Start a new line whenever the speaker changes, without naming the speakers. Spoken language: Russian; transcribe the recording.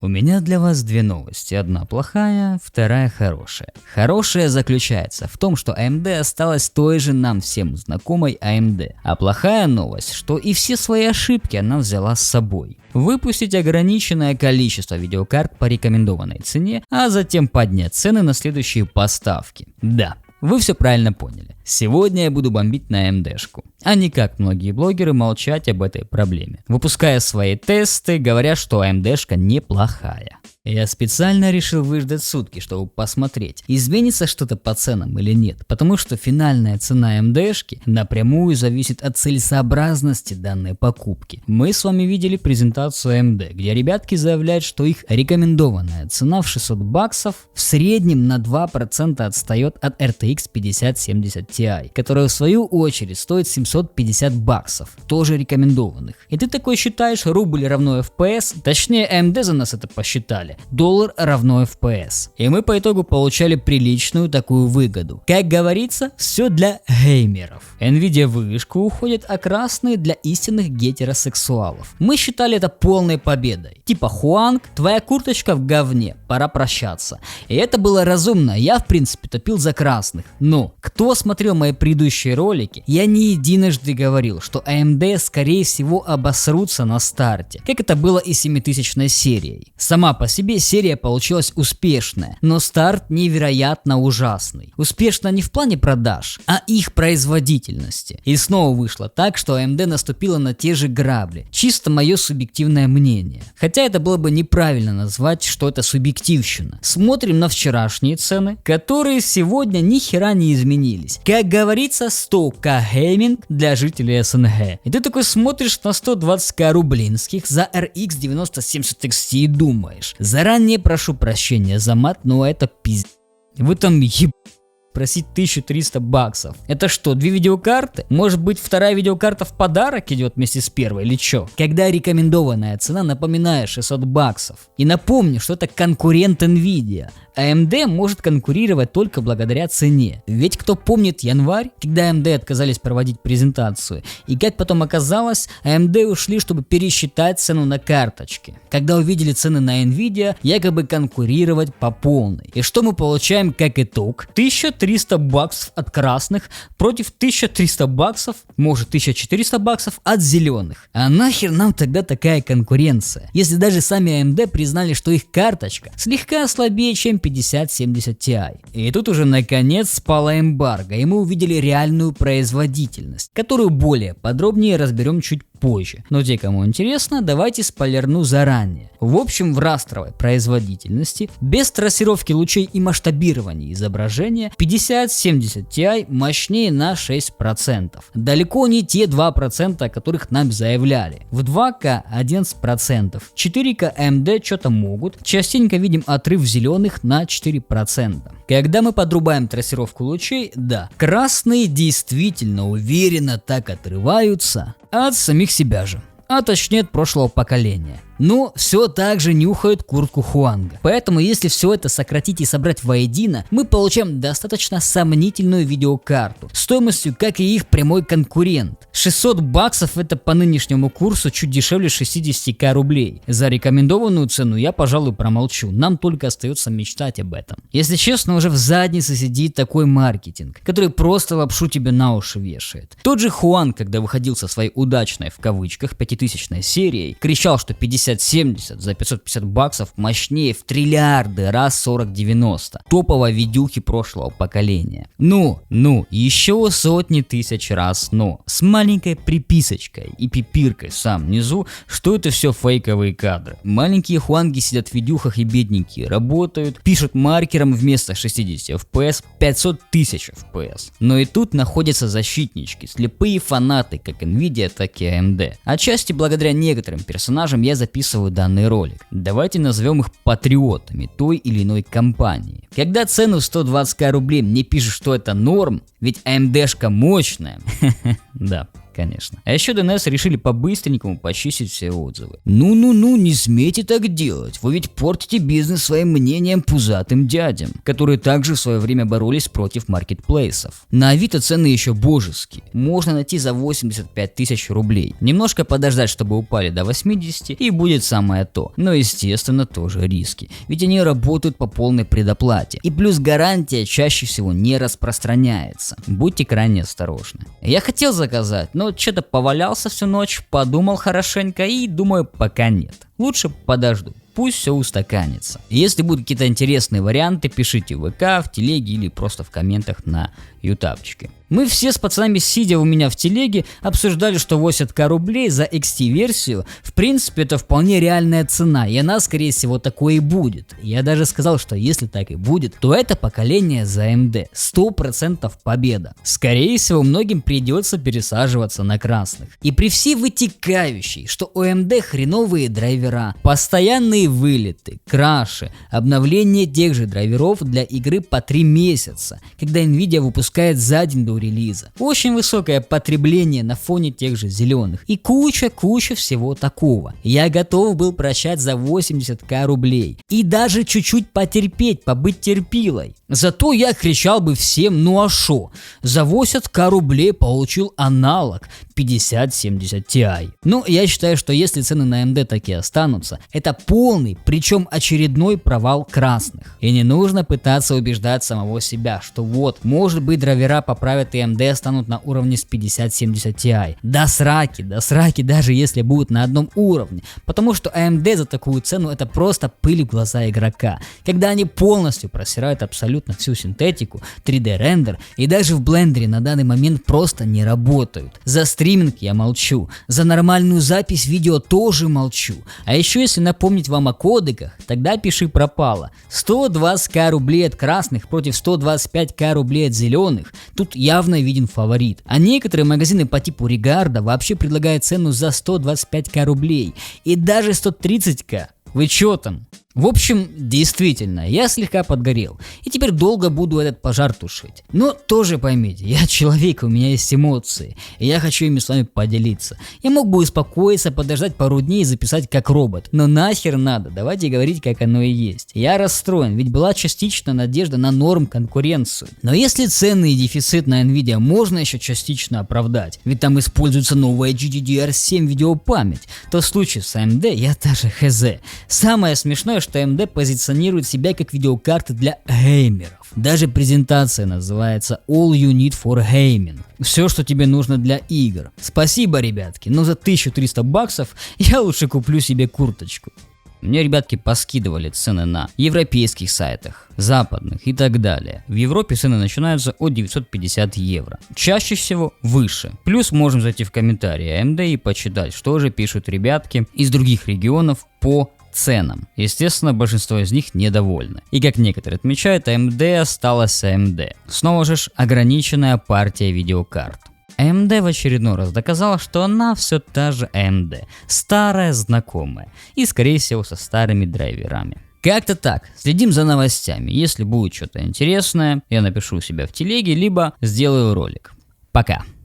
У меня для вас две новости, одна плохая, вторая хорошая. Хорошая заключается в том, что AMD осталась той же нам всем знакомой AMD, а плохая новость, что и все свои ошибки она взяла с собой. Выпустить ограниченное количество видеокарт по рекомендованной цене, а затем поднять цены на следующие поставки. Да. Вы все правильно поняли. Сегодня я буду бомбить на AMD-шку, а не как многие блогеры молчать об этой проблеме, выпуская свои тесты, говоря, что AMD-шка неплохая. Я специально решил выждать сутки, чтобы посмотреть, изменится что-то по ценам или нет, потому что финальная цена AMD-шки напрямую зависит от целесообразности данной покупки. Мы с вами видели презентацию AMD, где ребятки заявляют, что их рекомендованная цена в $600 в среднем на 2% отстает от RTX 5070 Ti, которая в свою очередь стоит $750, тоже рекомендованных. И ты такой считаешь, рубль равно FPS, точнее AMD за нас это посчитали. Доллар равно FPS. И мы по итогу получали приличную такую выгоду. Как говорится, все для геймеров. Nvidia вышку уходит, а красные для истинных гетеросексуалов. Мы считали это полной победой. Типа Хуанг, твоя курточка в говне, пора прощаться. И это было разумно, я в принципе топил за красных. Но кто смотрел мои предыдущие ролики, я не единожды говорил, что AMD скорее всего обосрутся на старте. Как это было и с 7000 серией. Сама по себе серия получилась успешная, но старт невероятно ужасный. Успешно не в плане продаж, а их производительности. И снова вышло так, что AMD наступила на те же грабли. Чисто мое субъективное мнение. Хотя это было бы неправильно назвать, что это субъективщина. Смотрим на вчерашние цены, которые сегодня ни хера не изменились. Как говорится, 100к гейминг для жителей СНГ. И ты такой смотришь на 120к рублинских за RX 9070 XT и думаешь: заранее прошу прощения за мат, но это пиздец. Вы там просить $1300. Это что, две видеокарты? Может быть, вторая видеокарта в подарок идет вместе с первой или чё? Когда рекомендованная цена, напоминаю, $600. И напомню, что это конкурент Nvidia. AMD может конкурировать только благодаря цене. Ведь кто помнит январь, когда AMD отказались проводить презентацию, и как потом оказалось, AMD ушли, чтобы пересчитать цену на карточки. Когда увидели цены на Nvidia, якобы конкурировать по полной. И что мы получаем как итог? $1300 от красных против $1300, может $1400 от зеленых. А нахер нам тогда такая конкуренция? Если даже сами AMD признали, что их карточка слегка слабее, чем 5070 Ti. И тут уже наконец спала эмбарго, и мы увидели реальную производительность, которую более подробнее разберем чуть позже. Но те, кому интересно, давайте спойлерну заранее. В общем, в растровой производительности, без трассировки лучей и масштабирования изображения, 5070 Ti мощнее на 6%. Далеко не те 2%, о которых нам заявляли. В 2К 11%. 4К AMD что-то могут. Частенько видим отрыв зеленых на 4%. Когда мы подрубаем трассировку лучей, да, красные действительно уверенно так отрываются от самих себя же, а точнее от прошлого поколения. Но все так же нюхают куртку Хуанга. Поэтому если все это сократить и собрать воедино, мы получаем достаточно сомнительную видеокарту, стоимостью как и их прямой конкурент. $600 это по нынешнему курсу чуть дешевле 60к рублей. За рекомендованную цену я, пожалуй, промолчу, нам только остается мечтать об этом. Если честно, уже в заднице сидит такой маркетинг, который просто лапшу тебе на уши вешает. Тот же Хуанг, когда выходил со своей удачной в кавычках 5000 серией, кричал, что 5070 за $550 мощнее в триллиарды раз 4090. Топовой видюхи прошлого поколения. Ну, еще сотни тысяч раз но. С маленькой приписочкой и пипиркой в самом низу, что это все фейковые кадры. Маленькие хуанги сидят в видюхах и бедненькие работают, пишут маркером вместо 60 FPS 500 тысяч FPS. Но и тут находятся защитнички, слепые фанаты как Nvidia, так и AMD. Отчасти благодаря некоторым персонажам я записываю данный ролик. Давайте назовем их патриотами той или иной компании. Когда цену в 120к рублей мне пишут, что это норм, ведь AMD-шка мощная. Да. конечно. А еще DNS решили по-быстренькому почистить все отзывы. Ну-ну-ну, не смейте так делать, вы ведь портите бизнес своим мнением пузатым дядям, которые также в свое время боролись против маркетплейсов. На Авито цены еще божеские, можно найти за 85 тысяч рублей. Немножко подождать, чтобы упали до 80, и будет самое то. Но естественно тоже риски, ведь они работают по полной предоплате. И плюс гарантия чаще всего не распространяется. Будьте крайне осторожны. Я хотел заказать, но что-то повалялся всю ночь, подумал хорошенько и думаю, пока нет. Лучше подожду. Пусть все устаканится. Если будут какие-то интересные варианты, пишите в ВК, в телеге или просто в комментах на ютубчике. Мы все с пацанами, сидя у меня в телеге, обсуждали, что 80к рублей за XT-версию, в принципе, это вполне реальная цена, и она, скорее всего, такой и будет. Я даже сказал, что если так и будет, то это поколение за AMD. 100% победа. Скорее всего, многим придется пересаживаться на красных. И при всей вытекающей, что у AMD хреновые драйвера, постоянные вылеты, краши, обновление тех же драйверов для игры по 3 месяца, когда Nvidia выпускает за день до релиза. Очень высокое потребление на фоне тех же зеленых. И куча всего такого. Я готов был прощать за 80к рублей. И даже чуть-чуть потерпеть, побыть терпилой. Зато я кричал бы всем, ну а шо? За 80к рублей получил аналог 5070 Ti. Ну, я считаю, что если цены на AMD таки останутся, это полный, причем очередной провал красных. И не нужно пытаться убеждать самого себя, что вот, может быть, драйвера поправят и AMD станут на уровне с 5070 Ti. До сраки, даже если будут на одном уровне. Потому что AMD за такую цену это просто пыль в глаза игрока. Когда они полностью просирают абсолютно всю синтетику, 3D рендер и даже в блендере на данный момент просто не работают. За стриминг я молчу, за нормальную запись видео тоже молчу. А еще если напомнить вам о кодеках, тогда пиши пропало. 120к рублей от красных против 125к рублей от зеленых, тут явно виден фаворит. А некоторые магазины по типу Регарда вообще предлагают цену за 125к рублей и даже 130к. Вы чё там? В общем, действительно, я слегка подгорел, и теперь долго буду этот пожар тушить. Но тоже поймите, я человек, у меня есть эмоции, и я хочу ими с вами поделиться. Я мог бы успокоиться, подождать пару дней и записать как робот, но нахер надо, давайте говорить как оно и есть. Я расстроен, ведь была частичная надежда на норм конкуренцию. Но если цены и дефицит на Nvidia можно еще частично оправдать, ведь там используется новая GDDR7 видеопамять, то в случае с AMD я даже хз. Самое смешное, что AMD позиционирует себя как видеокарты для геймеров. Даже презентация называется All You Need for Gaming. Все, что тебе нужно для игр. Спасибо, ребятки, но за 1300 баксов я лучше куплю себе курточку. Мне ребятки поскидывали цены на европейских сайтах, западных и так далее. В Европе цены начинаются от 950 евро. Чаще всего выше. Плюс можем зайти в комментарии AMD и почитать, что же пишут ребятки из других регионов по ценам. Естественно, большинство из них недовольны. И как некоторые отмечают, AMD осталась AMD. Снова же ограниченная партия видеокарт. AMD в очередной раз доказала, что она все та же AMD, старая знакомая и скорее всего со старыми драйверами. Как-то так, следим за новостями, если будет что-то интересное, я напишу у себя в телеге, либо сделаю ролик. Пока.